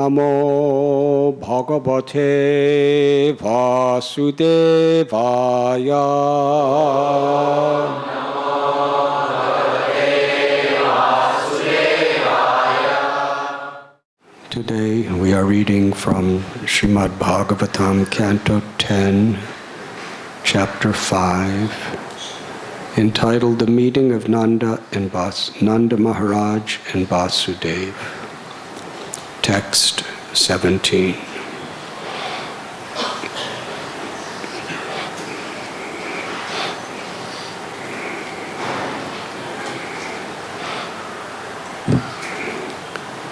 Namo Bhagavate Vasudevaya. Today we are reading from Srimad Bhagavatam, Canto 10, Chapter 5, entitled The Meeting of Nanda Maharaj and Vasudeva. Text 17.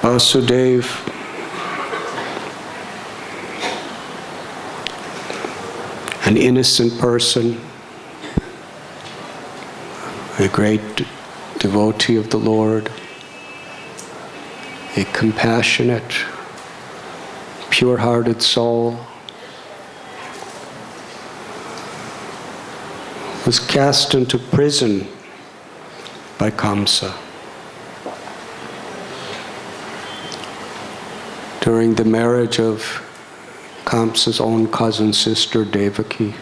Vasudeva, an innocent person, a great devotee of the Lord, a compassionate, pure-hearted soul, was cast into prison by Kamsa. During the marriage of Kamsa's own cousin sister Devaki,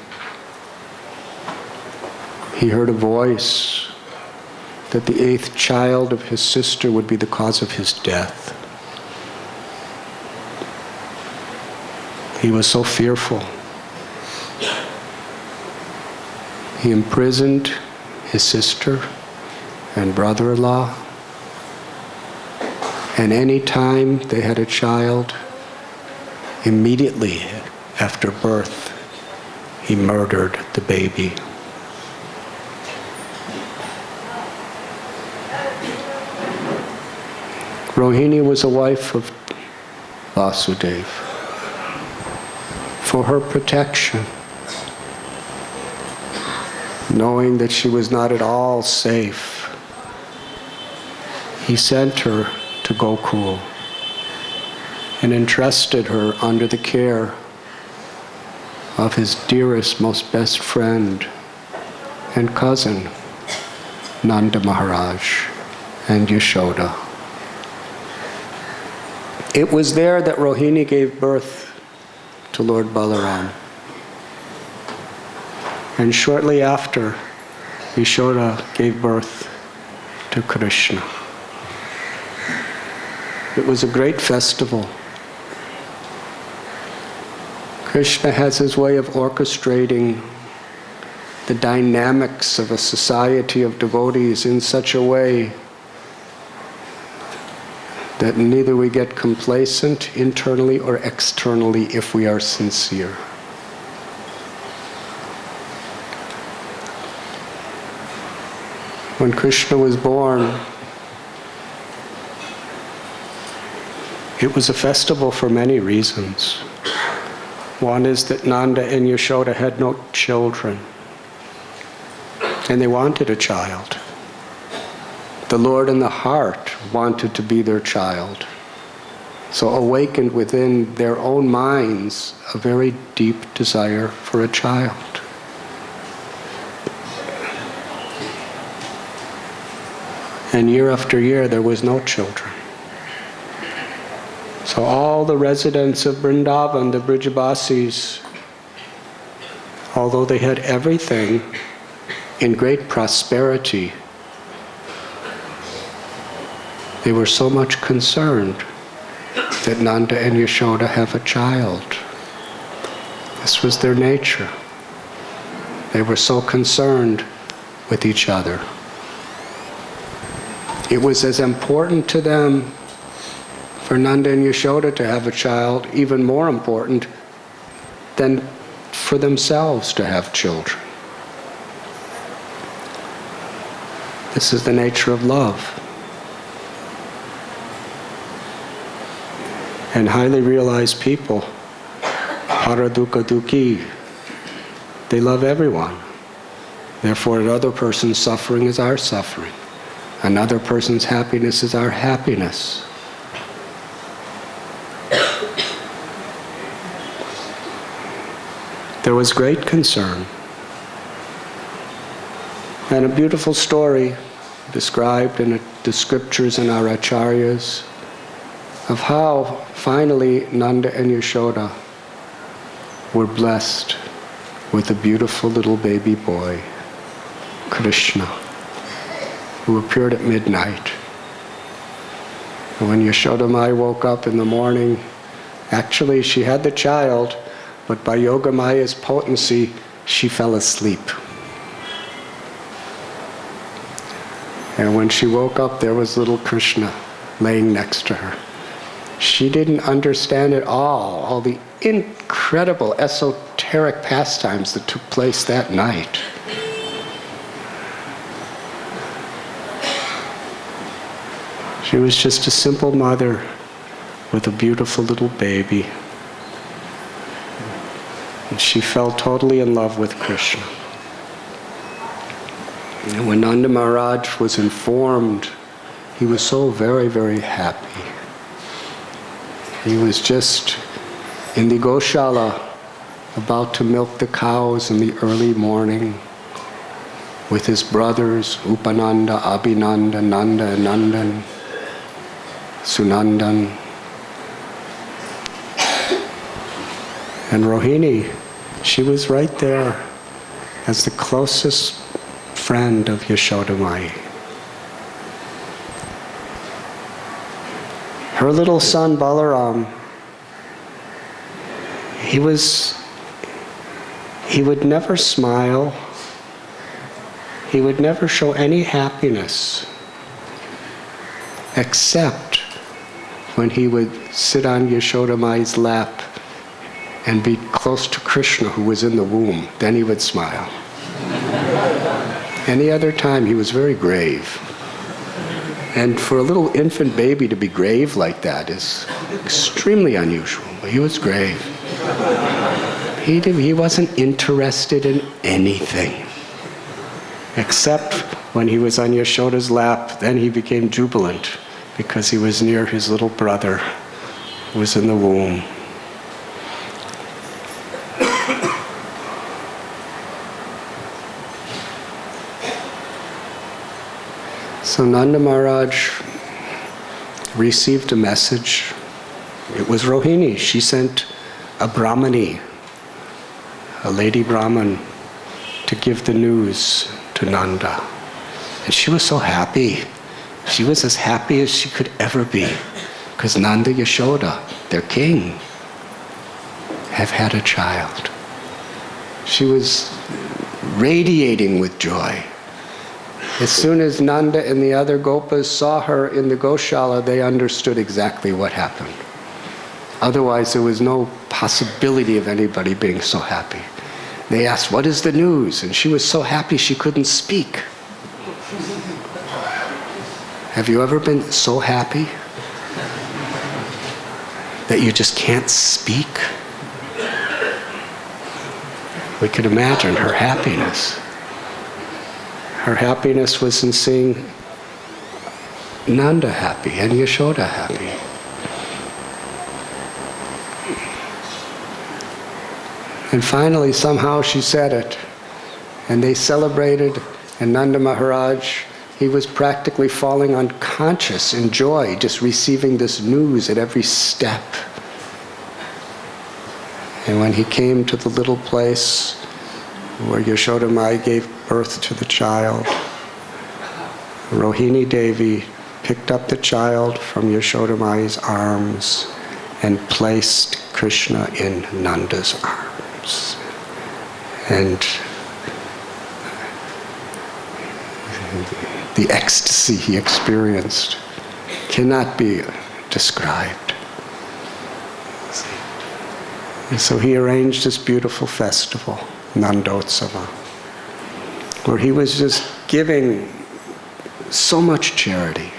he heard a voice that the 8th child of his sister would be the cause of his death. He was so fearful. He imprisoned his sister and brother-in-law, and any time they had a child, immediately after birth, he murdered the baby. Rohini was a wife of Vasudeva. For her protection, knowing that she was not at all safe, he sent her to Gokul and entrusted her under the care of his dearest, most best friend and cousin, Nanda Maharaj and Yashoda. It was there that Rohini gave birth to Lord Balaram. And shortly after, Yashoda gave birth to Krishna. It was a great festival. Krishna has his way of orchestrating the dynamics of a society of devotees in such a way that neither we get complacent internally or externally if we are sincere. When Krishna was born, it was a festival for many reasons. One is that Nanda and Yashoda had no children, and they wanted a child. The Lord in the heart wanted to be their child. So awakened within their own minds a very deep desire for a child. And year after year there was no children. So all the residents of Vrindavan, the Brijabasis, although they had everything in great prosperity, they were so much concerned that Nanda and Yashoda have a child. This was their nature. They were so concerned with each other. It was as important to them for Nanda and Yashoda to have a child, even more important than for themselves to have children. This is the nature of love. And highly realized people, paradukha dukhi, they love everyone. Therefore, another person's suffering is our suffering. Another person's happiness is our happiness. There was great concern. And a beautiful story described in the scriptures and our acharyas of how finally Nanda and Yashoda were blessed with a beautiful little baby boy, Krishna, who appeared at midnight. And when Yashoda Mai woke up in the morning, actually she had the child, but by Yoga Maya's potency, she fell asleep. And when she woke up, there was little Krishna laying next to her. She didn't understand at all the incredible esoteric pastimes that took place that night. She was just a simple mother with a beautiful little baby. And she fell totally in love with Krishna. And when Nanda Maharaj was informed, he was so very, very happy. He was just in the Goshala about to milk the cows in the early morning with his brothers, Upananda, Abhinanda, Nanda, Nandan, Sunandan. And Rohini, she was right there as the closest friend of Yashoda Mai. Her little son Balaram, he would never smile. He would never show any happiness, except when he would sit on Yashoda Mai's lap and be close to Krishna, who was in the womb. Then he would smile. Any other time, he was very grave. And for a little infant baby to be grave like that is extremely unusual. But he was grave. He wasn't interested in anything. Except when he was on Yashoda's lap, then he became jubilant because he was near his little brother who was in the womb. So Nanda Maharaj received a message. It was Rohini. She sent a Brahmani, a lady Brahmin, to give the news to Nanda. And she was so happy. She was as happy as she could ever be, because Nanda Yashoda, their king, have had a child. She was radiating with joy. As soon as Nanda and the other Gopas saw her in the Goshala, they understood exactly what happened. Otherwise, there was no possibility of anybody being so happy. They asked, "What is the news?" And she was so happy she couldn't speak. Have you ever been so happy that you just can't speak? We could imagine her happiness. Her happiness was in seeing Nanda happy and Yashoda happy. And finally, somehow she said it. And they celebrated, and Nanda Maharaj, he was practically falling unconscious in joy, just receiving this news at every step. And when he came to the little place where Yashoda Mai gave birth to the child, Rohini Devi picked up the child from Yashoda Mai's arms and placed Krishna in Nanda's arms. And the ecstasy he experienced cannot be described. And so he arranged this beautiful festival, Nandotsava, where he was just giving so much charity.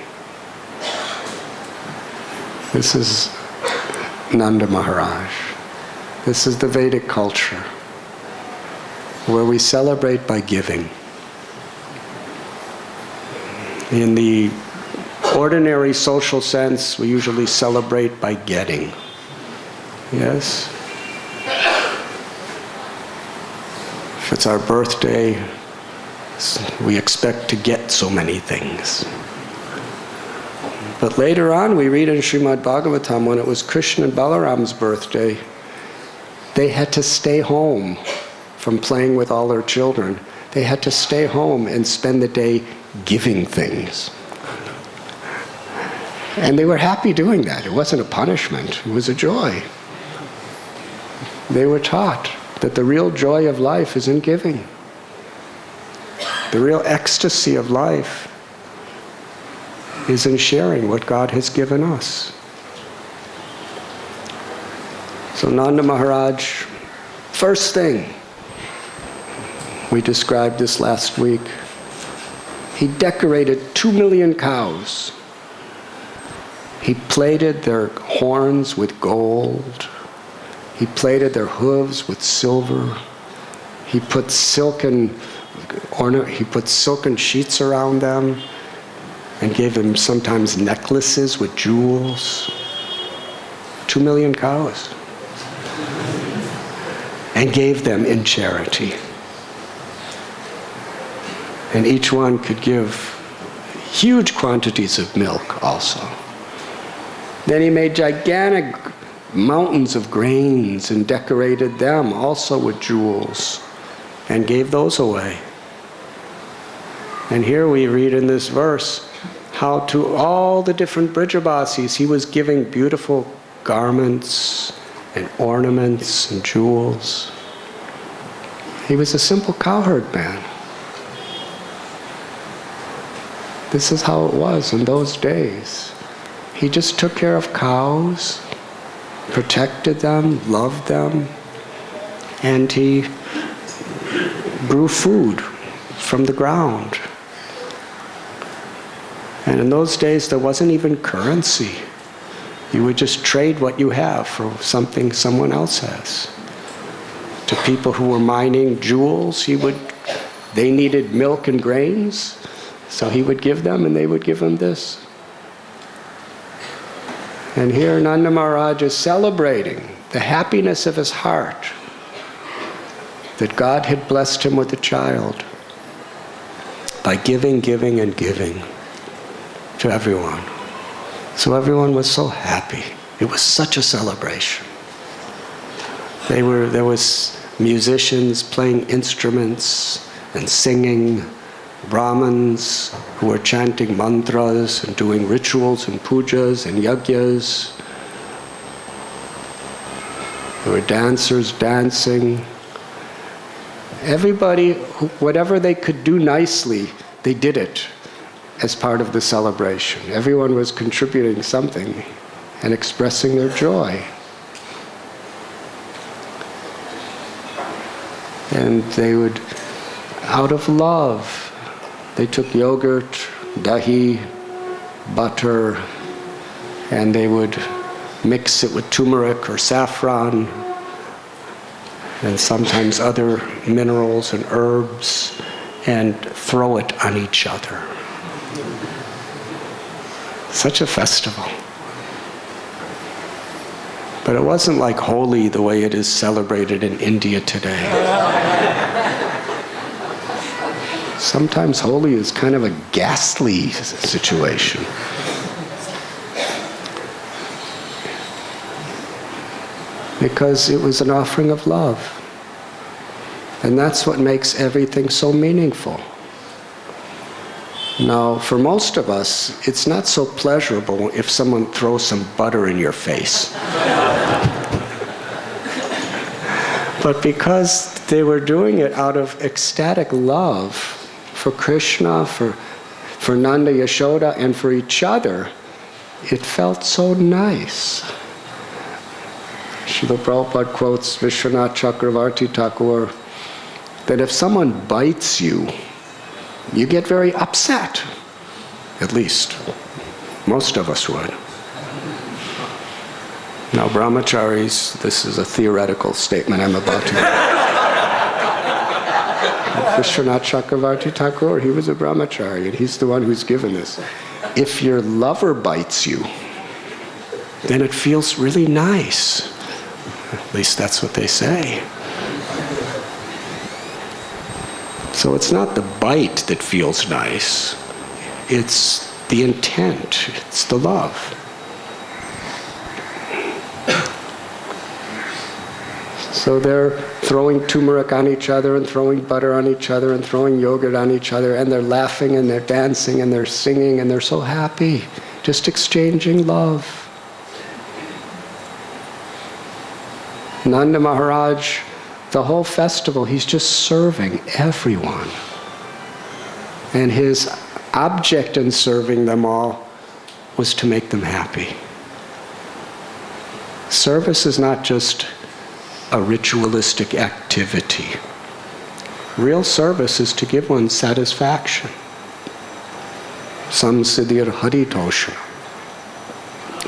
This is Nanda Maharaj. This is the Vedic culture, where we celebrate by giving. In the ordinary social sense, we usually celebrate by getting. Yes? If it's our birthday, we expect to get so many things. But later on, we read in Srimad Bhagavatam, when it was Krishna and Balaram's birthday, they had to stay home from playing with all their children. They had to stay home and spend the day giving things. And they were happy doing that. It wasn't a punishment, it was a joy. They were taught that the real joy of life is in giving. The real ecstasy of life is in sharing what God has given us. So Nanda Maharaj, first thing, we described this last week, he decorated 2 million cows. He plated their horns with gold. He plated their hooves with silver. He put silken sheets around them and gave them sometimes necklaces with jewels. 2 million cows. And gave them in charity. And each one could give huge quantities of milk also. Then he made gigantic mountains of grains and decorated them also with jewels and gave those away. And here we read in this verse how to all the different Brijabasis he was giving beautiful garments and ornaments and jewels. He was a simple cowherd man. This is how it was in those days. He just took care of cows, protected them, loved them, and he grew food from the ground. And in those days, there wasn't even currency. You would just trade what you have for something someone else has. To people who were mining jewels, they needed milk and grains, so he would give them and they would give him this. And here Nanda Maharaj is celebrating the happiness of his heart that God had blessed him with a child by giving, giving, and giving to everyone. So everyone was so happy. It was such a celebration. There was musicians playing instruments and singing, Brahmins who were chanting mantras and doing rituals and pujas and yagyas. There were dancers dancing. Everybody, whatever they could do nicely, they did it as part of the celebration. Everyone was contributing something and expressing their joy. And they would, out of love, they took yogurt, dahi, butter, and they would mix it with turmeric or saffron, and sometimes other minerals and herbs, and throw it on each other. Such a festival. But it wasn't like Holi the way it is celebrated in India today. Sometimes Holi is kind of a ghastly situation. Because it was an offering of love. And that's what makes everything so meaningful. Now, for most of us, it's not so pleasurable if someone throws some butter in your face. But because they were doing it out of ecstatic love for Krishna, for Nanda Yashoda, and for each other, it felt so nice. Srila Prabhupada quotes Vishwanath Chakravarti Thakur that if someone bites you, you get very upset. At least, most of us would. Now, brahmacharis, this is a theoretical statement I'm about to make. Vishwanath Chakravarti Thakur, he was a brahmachari, and he's the one who's given this. If your lover bites you, then it feels really nice. At least that's what they say. So it's not the bite that feels nice, it's the intent, it's the love. So they're throwing turmeric on each other and throwing butter on each other and throwing yogurt on each other, and they're laughing and they're dancing and they're singing and they're so happy, just exchanging love. Nanda Maharaj, the whole festival, he's just serving everyone. And his object in serving them all was to make them happy. Service is not just a ritualistic activity. Real service is to give one satisfaction. Samsiddhir haritosha.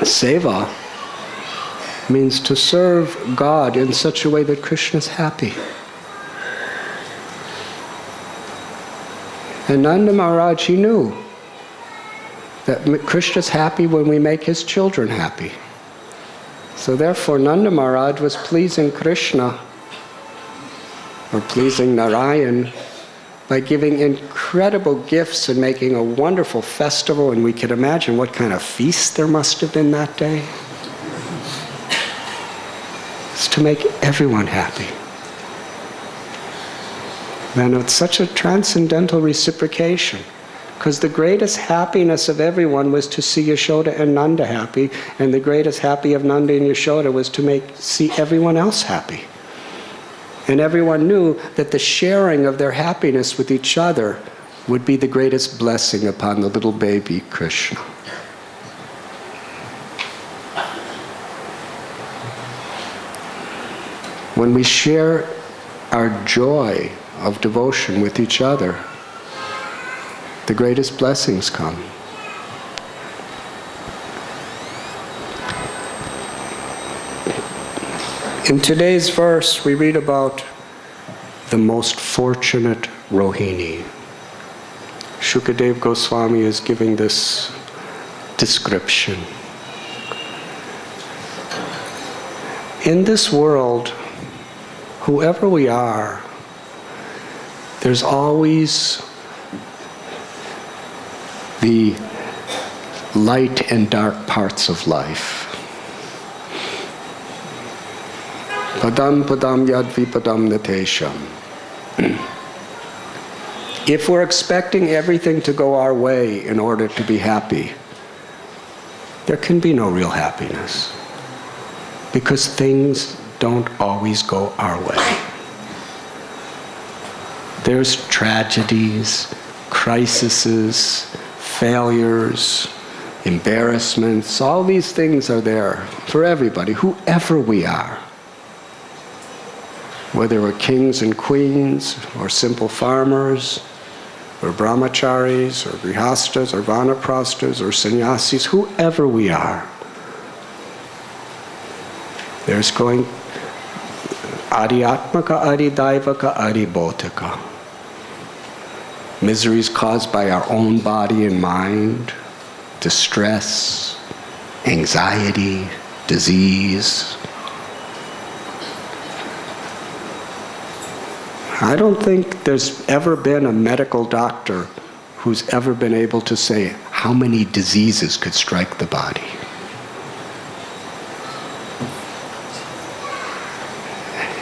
Seva means to serve God in such a way that Krishna is happy. And Nanda Maharaj, he knew that Krishna is happy when we make his children happy. So therefore Nanda Maharaj was pleasing Krishna, or pleasing Narayan, by giving incredible gifts and making a wonderful festival, and we can imagine what kind of feast there must have been that day. It's to make everyone happy. And it's such a transcendental reciprocation, because the greatest happiness of everyone was to see Yashoda and Nanda happy, and the greatest happy of Nanda and Yashoda was to see everyone else happy. And everyone knew that the sharing of their happiness with each other would be the greatest blessing upon the little baby Krishna. When we share our joy of devotion with each other, the greatest blessings come. In today's verse, we read about the most fortunate Rohini. Shukadev Goswami is giving this description. In this world, whoever we are, there's always the light and dark parts of life. Padam padam yad vipadam natesham. If we're expecting everything to go our way in order to be happy, there can be no real happiness, because things don't always go our way. There's tragedies, crises, failures, embarrassments. All these things are there for everybody, whoever we are. Whether we're kings and queens, or simple farmers, or brahmacharis, or grihastas, or vanaprasthas, or sannyasis, whoever we are. There's going adhyatmaka, adhidaivaka, adhibodhika. Miseries caused by our own body and mind, distress, anxiety, disease. I don't think there's ever been a medical doctor who's ever been able to say how many diseases could strike the body.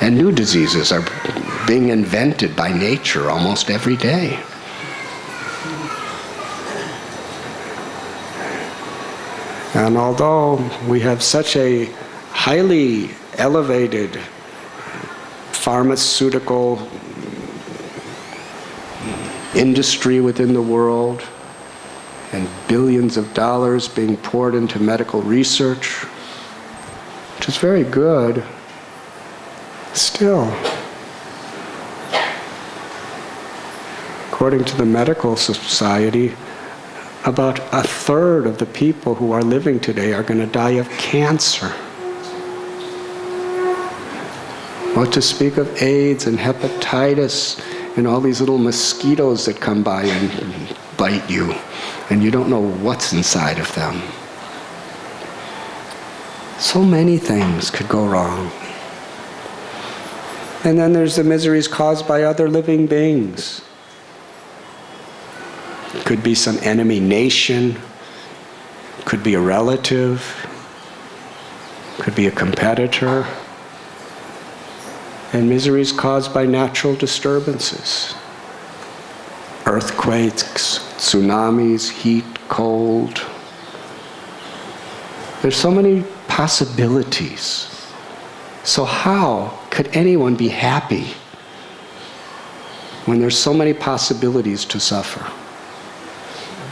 And new diseases are being invented by nature almost every day. And although we have such a highly elevated pharmaceutical industry within the world, and billions of dollars being poured into medical research, which is very good, still, according to the medical society, about 1/3 of the people who are living today are going to die of cancer. What to speak of AIDS and hepatitis and all these little mosquitoes that come by and bite you, and you don't know what's inside of them. So many things could go wrong. And then there's the miseries caused by other living beings. It could be some enemy nation could be a relative, could be a competitor. And misery is caused by natural disturbances. Earthquakes, tsunamis, heat, cold. There's so many possibilities. So how could anyone be happy when there's so many possibilities to suffer?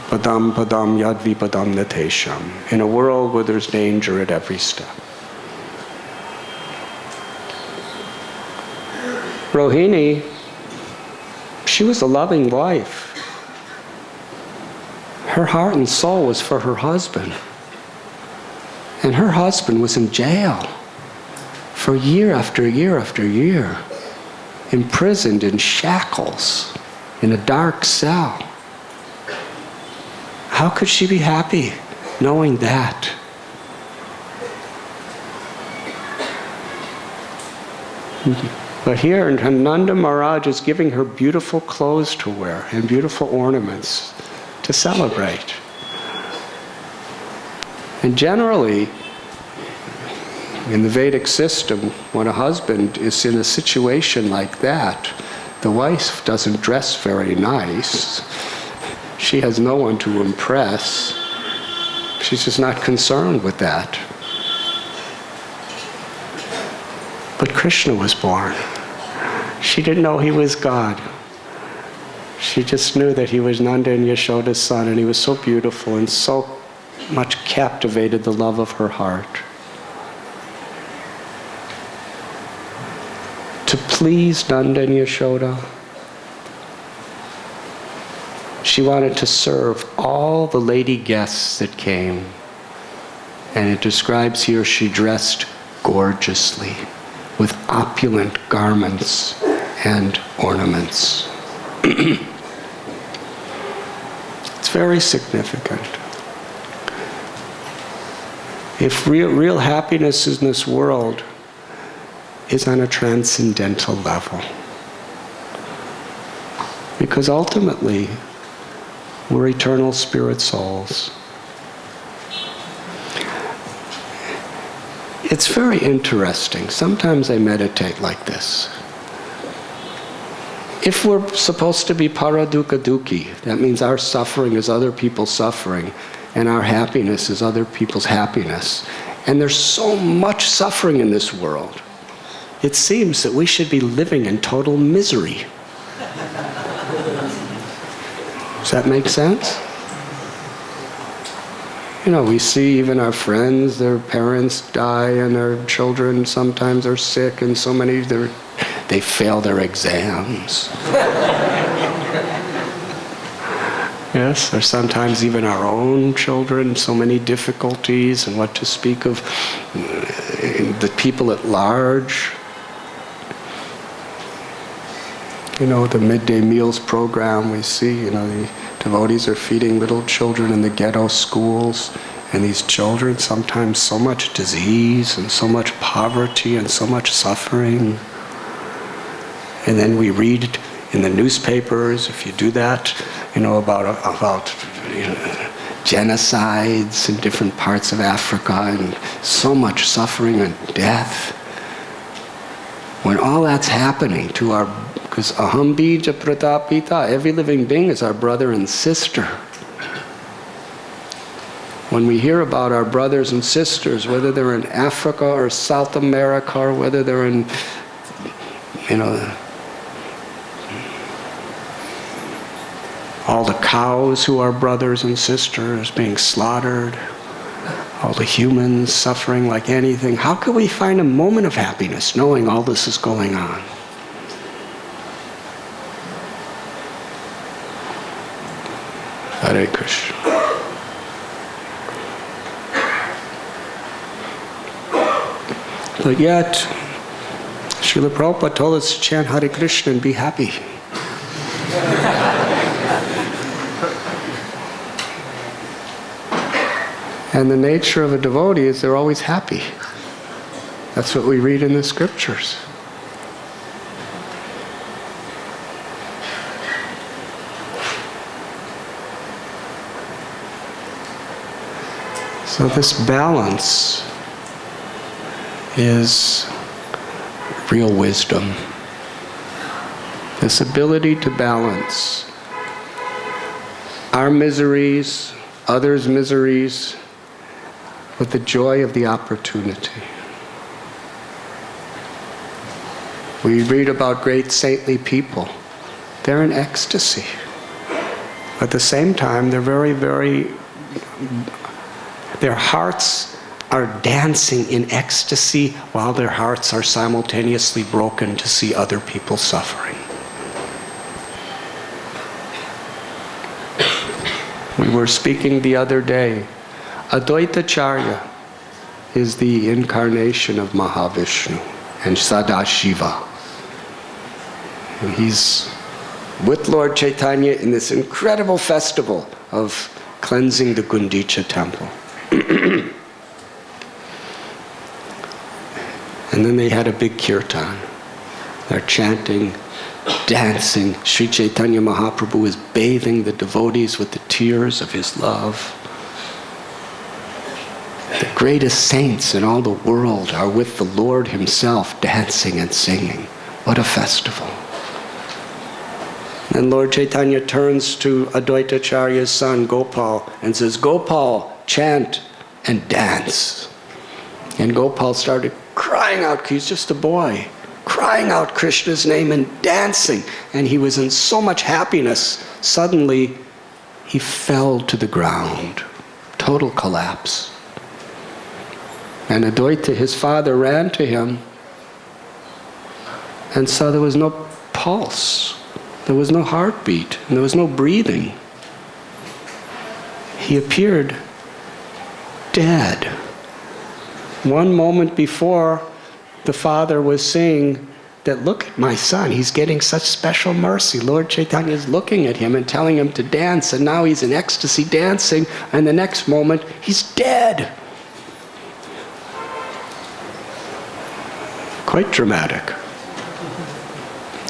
Padam padam yadvi padam natesham. In a world where there's danger at every step. Rohini, she was a loving wife. Her heart and soul was for her husband. And her husband was in jail for year after year after year, imprisoned in shackles, in a dark cell. How could she be happy knowing that? But here, Nanda Maharaj is giving her beautiful clothes to wear and beautiful ornaments to celebrate. And generally, in the Vedic system, when a husband is in a situation like that, the wife doesn't dress very nice. She has no one to impress. She's just not concerned with that. But Krishna was born. She didn't know he was God. She just knew that he was Nanda and Yashoda's son, and he was so beautiful and so much captivated the love of her heart. To please Nanda and Yashoda, she wanted to serve all the lady guests that came. And it describes here she dressed gorgeously with opulent garments and ornaments. It's very significant. If real happiness in this world is on a transcendental level. Because ultimately, we're eternal spirit souls. It's very interesting. Sometimes I meditate like this. If we're supposed to be paradukkha dukhi, that means our suffering is other people's suffering, and our happiness is other people's happiness. And there's so much suffering in this world. It seems that we should be living in total misery. Does that make sense? You know, we see even our friends, their parents die and their children sometimes are sick and so many, they fail their exams. Yes, or sometimes even our own children, so many difficulties, and what to speak of the people at large. You know, the midday meals program we see, the devotees are feeding little children in the ghetto schools, and these children, sometimes so much disease and so much poverty and so much suffering. And then we read in the newspapers, if you do that, about genocides in different parts of Africa and so much suffering and death. When all that's happening to our, because aham bija pratapita, every living being is our brother and sister. When we hear about our brothers and sisters, whether they're in Africa or South America or whether they're in, all the cows who are brothers and sisters being slaughtered, all the humans suffering like anything. How can we find a moment of happiness knowing all this is going on? Hare Krishna. But yet, Srila Prabhupada told us to chant Hare Krishna and be happy. And the nature of a devotee is they're always happy. That's what we read in the scriptures. So this balance is real wisdom. This ability to balance our miseries, others' miseries, with the joy of the opportunity. We read about great saintly people. They're in ecstasy. At the same time, they're their hearts are dancing in ecstasy while their hearts are simultaneously broken to see other people suffering. We were speaking the other day. Advaita-charya is the incarnation of Mahavishnu and Sadashiva. And he's with Lord Chaitanya in this incredible festival of cleansing the Gundicha temple. And then they had a big kirtan. They're chanting, dancing. Sri Chaitanya Mahaprabhu is bathing the devotees with the tears of his love. The greatest saints in all the world are with the Lord himself, dancing and singing. What a festival. And Lord Chaitanya turns to Advaita-charya's son, Gopal, and says, Gopal, chant and dance. And Gopal started crying out, he's just a boy, crying out Krishna's name and dancing. And he was in so much happiness, suddenly he fell to the ground. Total collapse. And Advaita, his father, ran to him and saw there was no pulse. There was no heartbeat, and there was no breathing. He appeared dead. One moment before, the father was saying that, look at my son, he's getting such special mercy. Lord Chaitanya is looking at him and telling him to dance, and now he's in ecstasy dancing, and the next moment, he's dead. Quite dramatic.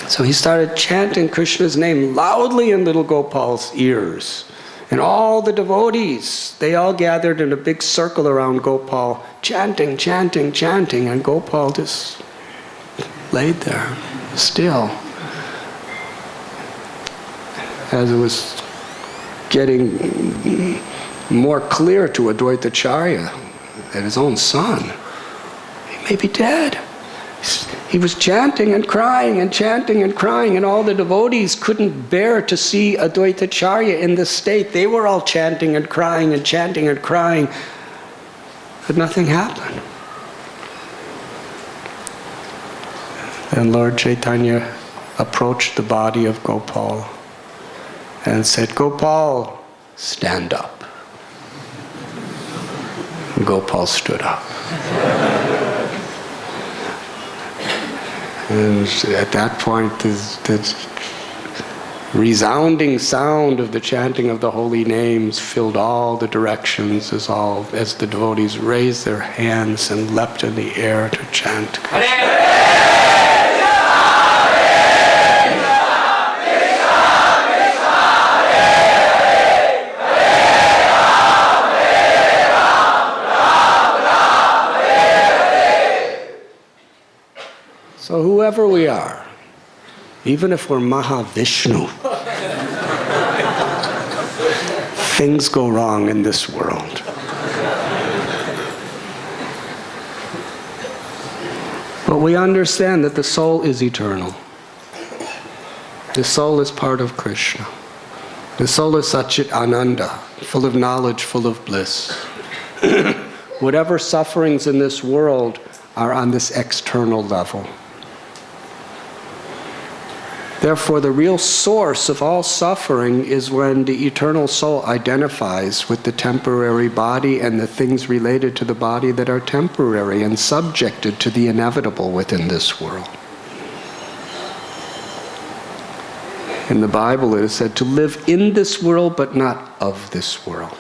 So he started chanting Krishna's name loudly in little Gopal's ears. And all the devotees, they all gathered in a big circle around Gopal, chanting, chanting, chanting, and Gopal just laid there, still. As it was getting more clear to Advaita-charya that his own son, he may be dead. He was chanting and crying and chanting and crying, and all the devotees couldn't bear to see Advaita-charya in this state. They were all chanting and crying and chanting and crying, but nothing happened. And Lord Chaitanya approached the body of Gopal and said, Gopal, stand up. And Gopal stood up. And at that point, the resounding sound of the chanting of the holy names filled all the directions as the devotees raised their hands and leapt in the air to chant. So whoever we are, even if we're Mahavishnu, things go wrong in this world. But we understand that the soul is eternal. The soul is part of Krishna. The soul is Satchit Ananda, full of knowledge, full of bliss. Whatever sufferings in this world are on this external level. Therefore, the real source of all suffering is when the eternal soul identifies with the temporary body and the things related to the body that are temporary and subjected to the inevitable within this world. In the Bible, it is said to live in this world, but not of this world.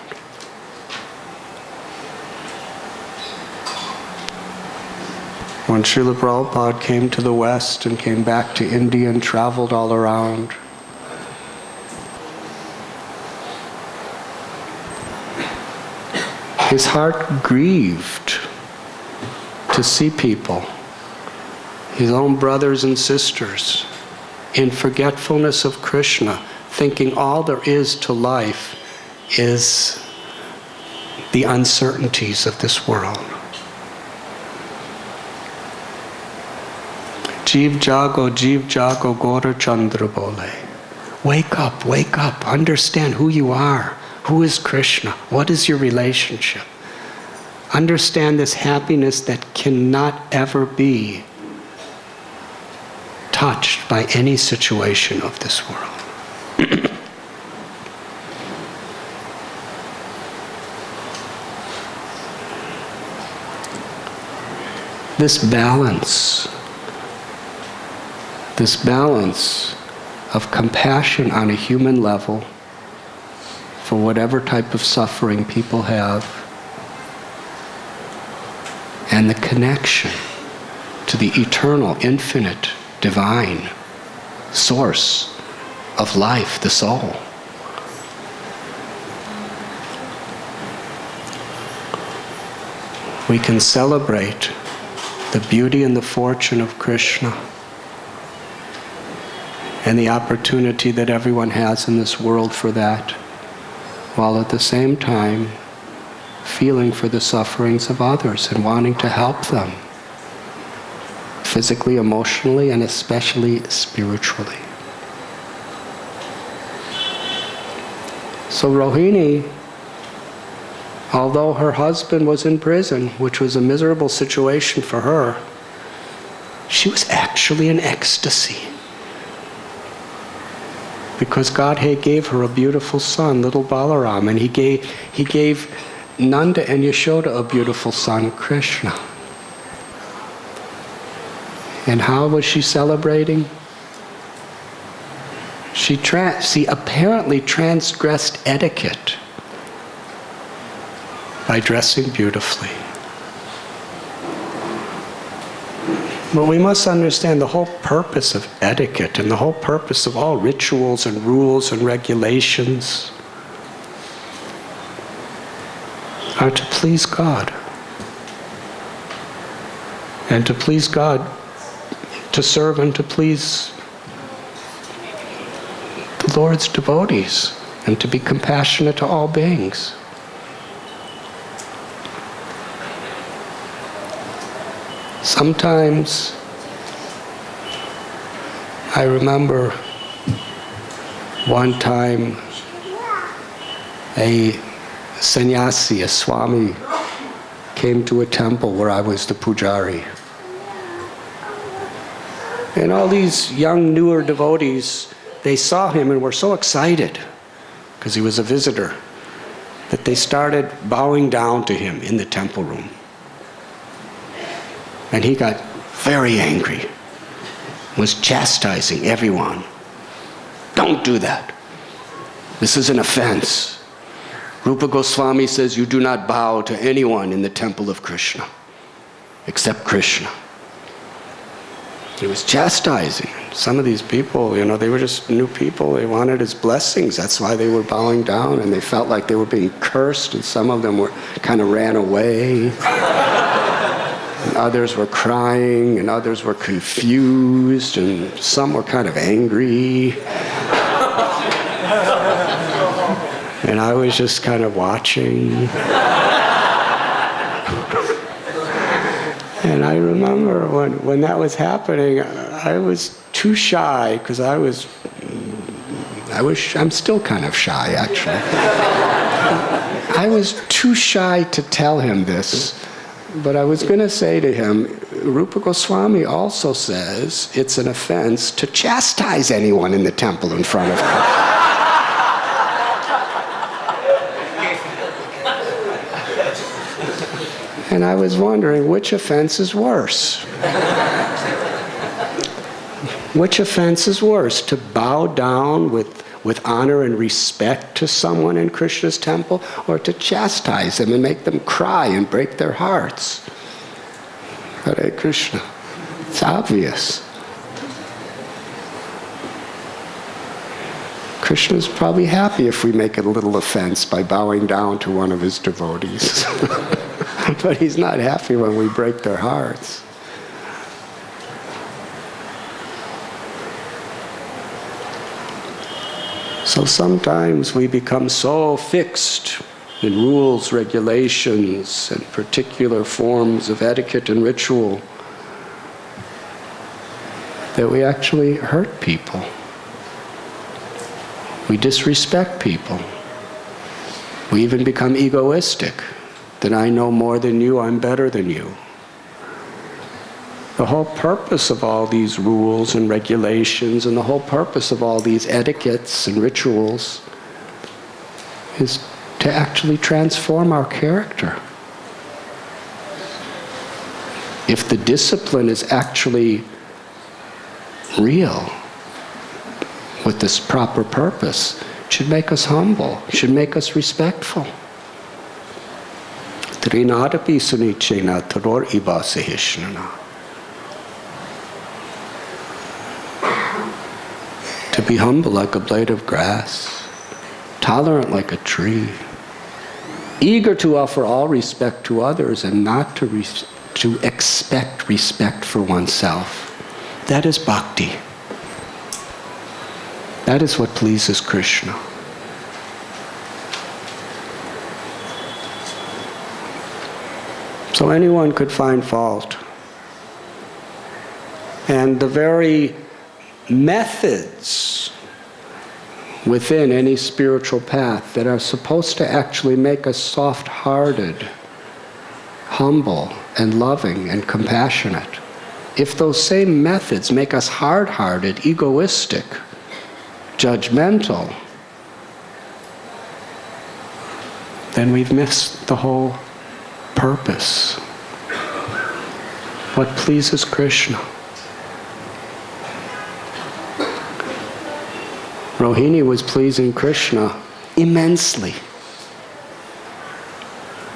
When Srila Prabhupada came to the West and came back to India and traveled all around, his heart grieved to see people, his own brothers and sisters, in forgetfulness of Krishna, thinking all there is to life is the uncertainties of this world. Jeev jago, gora chandra bole. Wake up, understand who you are. Who is Krishna? What is your relationship? Understand this happiness that cannot ever be touched by any situation of this world. This balance of compassion on a human level for whatever type of suffering people have, and the connection to the eternal, infinite, divine source of life, the soul. We can celebrate the beauty and the fortune of Krishna and the opportunity that everyone has in this world for that, while at the same time feeling for the sufferings of others and wanting to help them, physically, emotionally, and especially spiritually. So Rohini, although her husband was in prison, which was a miserable situation for her, she was actually in ecstasy. Because God gave her a beautiful son, little Balaram, and he gave Nanda and Yashoda a beautiful son, Krishna. And how was she celebrating? She apparently transgressed etiquette by dressing beautifully. But we must understand the whole purpose of etiquette and the whole purpose of all rituals and rules and regulations are to please God. And to please God, to serve and to please the Lord's devotees, and to be compassionate to all beings. Sometimes I remember one time a sannyasi, a swami, came to a temple where I was the pujari. And all these young, newer devotees, they saw him and were so excited, because he was a visitor, that they started bowing down to him in the temple room. And he got very angry, was chastising everyone. Don't do that. This is an offense. Rupa Goswami says you do not bow to anyone in the temple of Krishna, except Krishna. He was chastising. Some of these people, they were just new people. They wanted his blessings. That's why they were bowing down, and they felt like they were being cursed, and some of them kind of ran away. And others were crying, and others were confused, and some were kind of angry. And I was just kind of watching. And I remember when that was happening, I was too shy, because I'm still kind of shy, actually. I was too shy to tell him this. But I was going to say to him, Rupa Goswami also says it's an offense to chastise anyone in the temple in front of Krishna. And I was wondering, which offense is worse? Which offense is worse? To bow down with honor and respect to someone in Krishna's temple, or to chastise them and make them cry and break their hearts? Hare Krishna. It's obvious. Krishna's probably happy if we make it a little offense by bowing down to one of his devotees. But he's not happy when we break their hearts. So sometimes we become so fixed in rules, regulations, and particular forms of etiquette and ritual that we actually hurt people. We disrespect people. We even become egoistic, that I know more than you, I'm better than you. The whole purpose of all these rules and regulations and the whole purpose of all these etiquettes and rituals is to actually transform our character. If the discipline is actually real, with this proper purpose, it should make us humble, it should make us respectful. Trinadapi sunichena taror ivasahishnana. To be humble like a blade of grass, tolerant like a tree, eager to offer all respect to others and not to expect respect for oneself. That is bhakti. That is what pleases Krishna. So anyone could find fault. And the very methods within any spiritual path that are supposed to actually make us soft-hearted, humble, and loving, and compassionate, if those same methods make us hard-hearted, egoistic, judgmental, then we've missed the whole purpose. What pleases Krishna. Rohini was pleasing Krishna immensely.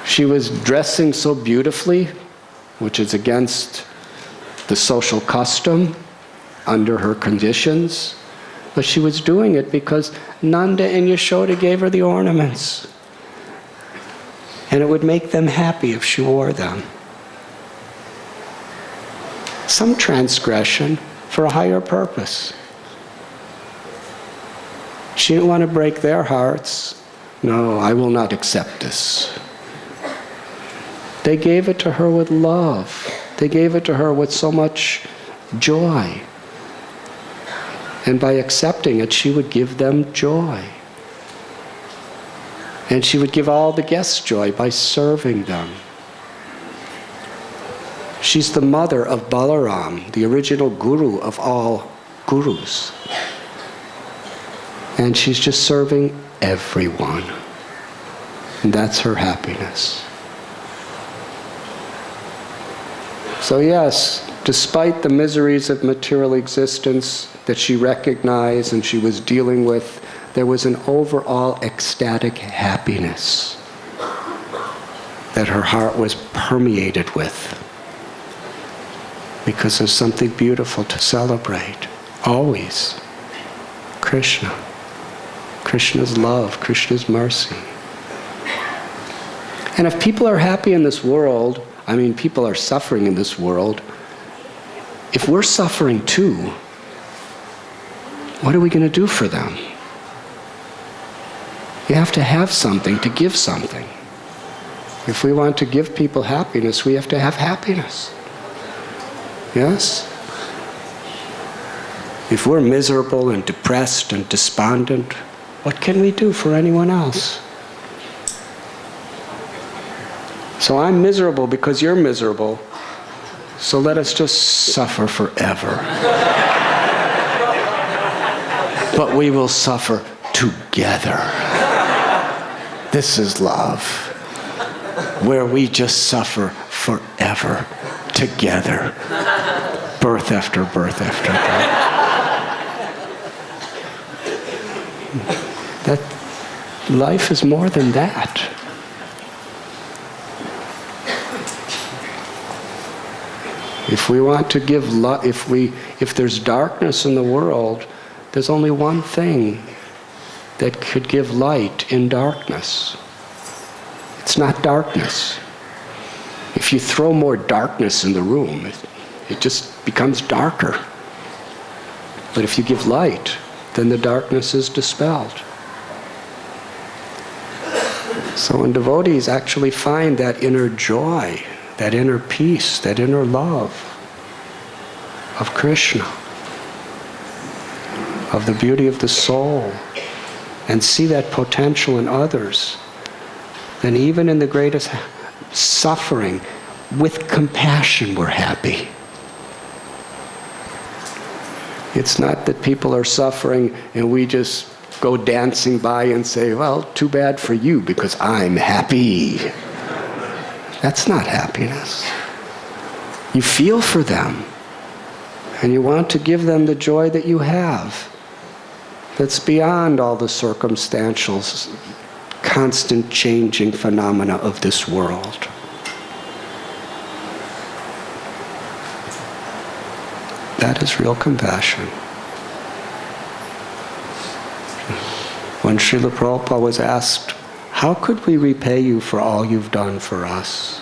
She was dressing so beautifully, which is against the social custom under her conditions, but she was doing it because Nanda and Yashoda gave her the ornaments. And it would make them happy if she wore them. Some transgression for a higher purpose. She didn't want to break their hearts. No, I will not accept this. They gave it to her with love. They gave it to her with so much joy. And by accepting it, she would give them joy. And she would give all the guests joy by serving them. She's the mother of Balaram, the original guru of all gurus. And she's just serving everyone. And that's her happiness. So yes, despite the miseries of material existence that she recognized and she was dealing with, there was an overall ecstatic happiness that her heart was permeated with, because there's something beautiful to celebrate. Always. Krishna. Krishna's love, Krishna's mercy. And if people are happy in this world, I mean, people are suffering in this world, if we're suffering too, what are we going to do for them? You have to have something to give something. If we want to give people happiness, we have to have happiness. Yes? If we're miserable and depressed and despondent, what can we do for anyone else? So I'm miserable because you're miserable, so let us just suffer forever. But we will suffer together. This is love, where we just suffer forever together, birth after birth after birth. That life is more than that. If we want to give love, if there's darkness in the world, there's only one thing that could give light in darkness. It's not darkness. If you throw more darkness in the room, it just becomes darker. But if you give light, then the darkness is dispelled. So when devotees actually find that inner joy, that inner peace, that inner love of Krishna, of the beauty of the soul, and see that potential in others, then even in the greatest suffering, with compassion, we're happy. It's not that people are suffering and we just go dancing by and say, well, too bad for you because I'm happy. That's not happiness. You feel for them and you want to give them the joy that you have, that's beyond all the circumstantial, constant changing phenomena of this world. That is real compassion. When Srila Prabhupada was asked, how could we repay you for all you've done for us?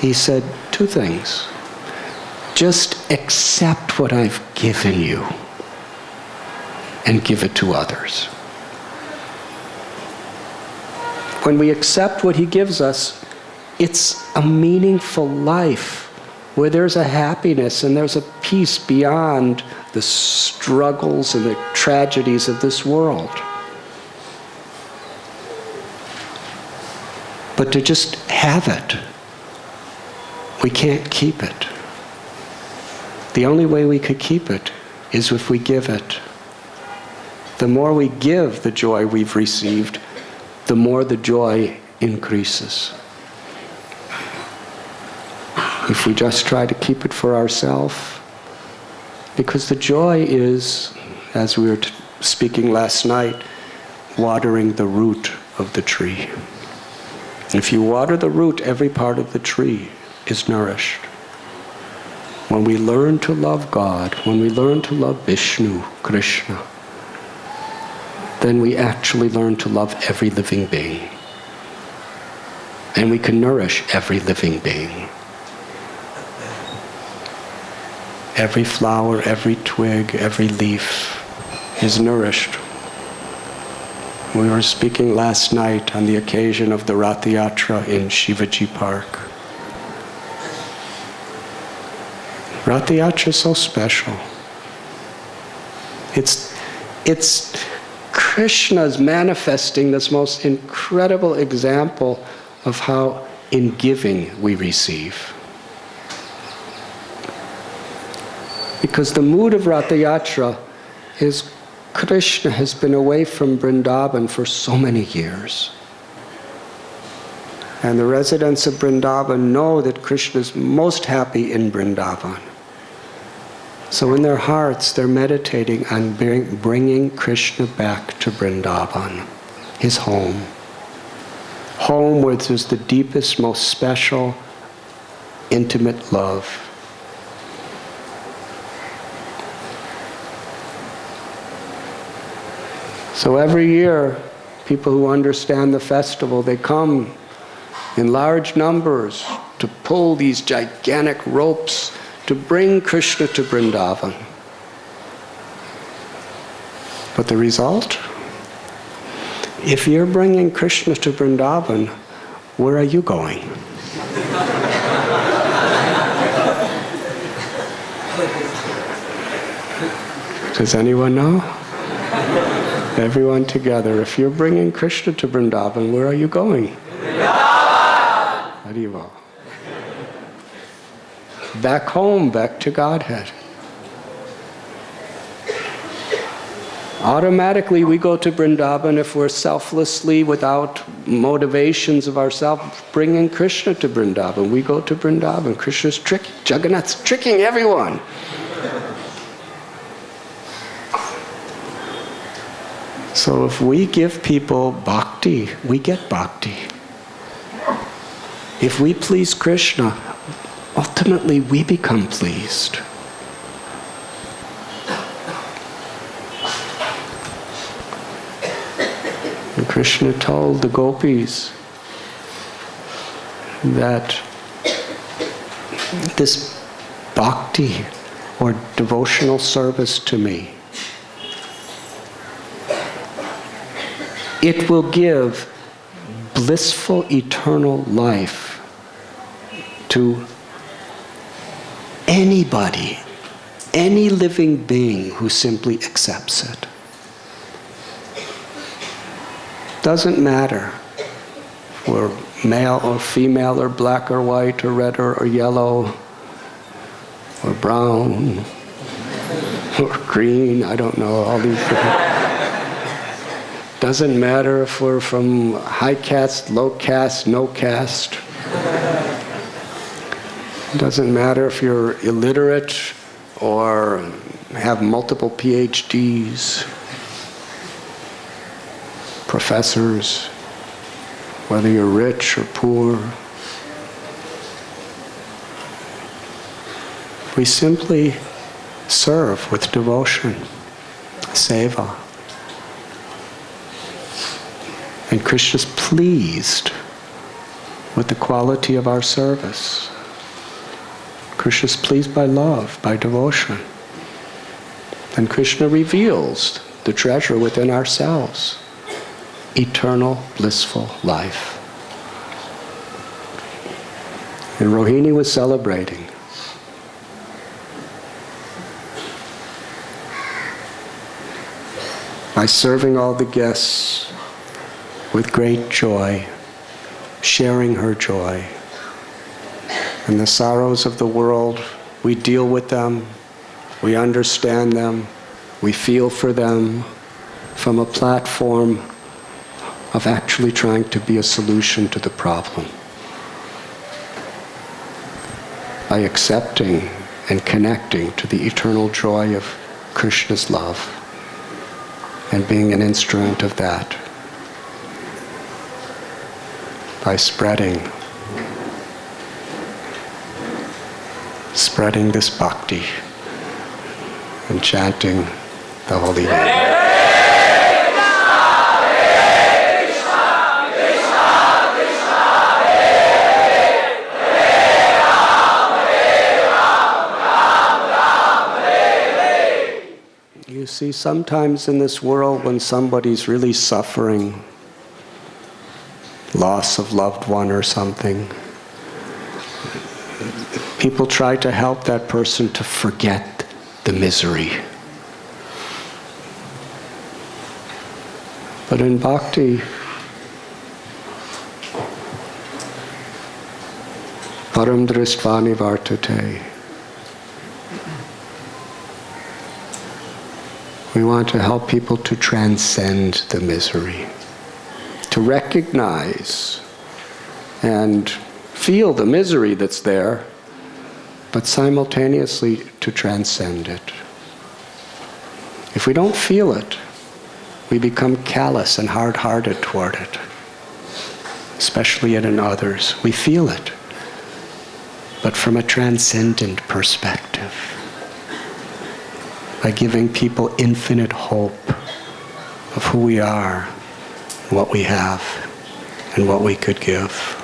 He said two things. Just accept what I've given you and give it to others. When we accept what he gives us, it's a meaningful life where there's a happiness and there's a peace beyond the struggles and the tragedies of this world. But to just have it, we can't keep it. The only way we could keep it is if we give it. The more we give the joy we've received, the more the joy increases. If we just try to keep it for ourselves, because the joy is, as we were speaking last night, watering the root of the tree. If you water the root, every part of the tree is nourished. When we learn to love God, when we learn to love Vishnu, Krishna, then we actually learn to love every living being. And we can nourish every living being. Every flower, every twig, every leaf is nourished. We were speaking last night on the occasion of the Ratha-Yatra in Shivaji Park. Ratha-Yatra is so special. It's Krishna's manifesting this most incredible example of how in giving we receive. Because the mood of Ratha-Yatra is Krishna has been away from Vrindavan for so many years. And the residents of Vrindavan know that Krishna is most happy in Vrindavan. So in their hearts, they're meditating on bringing Krishna back to Vrindavan, his home. Home where there's the deepest, most special, intimate love. So every year, people who understand the festival, they come in large numbers to pull these gigantic ropes to bring Krishna to Vrindavan. But the result? If you're bringing Krishna to Vrindavan, where are you going? Does anyone know? Everyone together. If you're bringing Krishna to Vrindavan, where are you going? Hariva. Back home, back to Godhead. Automatically we go to Vrindavan if we're selflessly, without motivations of ourselves, bringing Krishna to Vrindavan. We go to Vrindavan. Krishna's tricking, Jagannath's tricking everyone. So if we give people bhakti, we get bhakti. If we please Krishna, ultimately we become pleased. Krishna told the gopis that this bhakti or devotional service to me, it will give blissful eternal life to anybody, any living being who simply accepts it. Doesn't matter if we're male or female or black or white or red or yellow or brown or green, I don't know, all these things. Doesn't matter if we're from high caste, low caste, no caste. Doesn't matter if you're illiterate or have multiple PhDs, professors, whether you're rich or poor. We simply serve with devotion, seva. And Krishna's pleased with the quality of our service. Krishna's pleased by love, by devotion. And Krishna reveals the treasure within ourselves, eternal blissful life. And Rohini was celebrating. By serving all the guests with great joy, sharing her joy. And the sorrows of the world, we deal with them, we understand them, we feel for them from a platform of actually trying to be a solution to the problem. By accepting and connecting to the eternal joy of Krishna's love and being an instrument of that. By spreading this bhakti and chanting the holy name. You see, sometimes in this world when somebody's really suffering, loss of loved one or something, people try to help that person to forget the misery. But in bhakti, param dristvani vartate. We want to help people to transcend the misery, to recognize and feel the misery that's there, but simultaneously to transcend it. If we don't feel it, we become callous and hard-hearted toward it, especially in others. We feel it, but from a transcendent perspective, by giving people infinite hope of who we are, what we have, and what we could give.